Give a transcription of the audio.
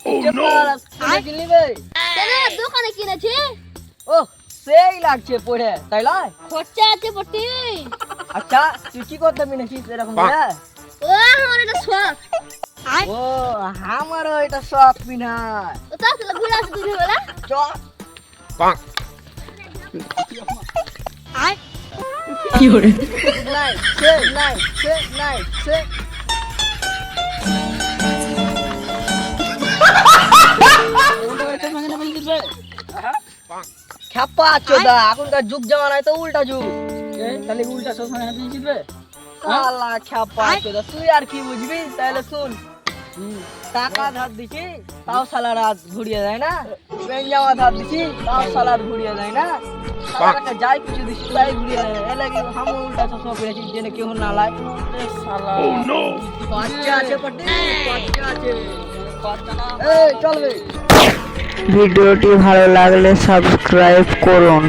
কিনলি বে? দোকানে কিনেছি। ও সেই লাগছে পড়ে তাই লয়? খরচা আছে বটি। আচ্ছা তুই কি করতে কিনেছিস এরকম করে? ও আমার এটা শখ। ও আমারও এটা শখ পিনার। ও তো আসলে ঘুরে আসতে দিবি বলা। চ আয় কি হরে নাই সে নাই সে নাই সে খ্যাপা চোদা এখনকার যুগ জামানায় তো উল্টা যুগ। তাহলে উল্টা সবসময় হাতে জিতবে। আল্লাহ খ্যাপা চোদা তুই আর কি বুঝবি? তাহলে শুন, টাকা ধার দিছি তাও শালা রাত ঘুরিয়ে দেয় না, পেন জামা ধার দিছি তাও শালার ঘুরিয়ে দেয় না, শালাকে যাই কিছু দিছি তাই ঘুরিয়ে দেয়। এলে কি হাম উল্টা চশমা পড়েছি যেন কেউ না লাই। শালা বাচ্চা আছে পটে, বাচ্চা আছে। এই চল বে। ভিডিওটি ভালো লাগলে সাবস্ক্রাইব করুন।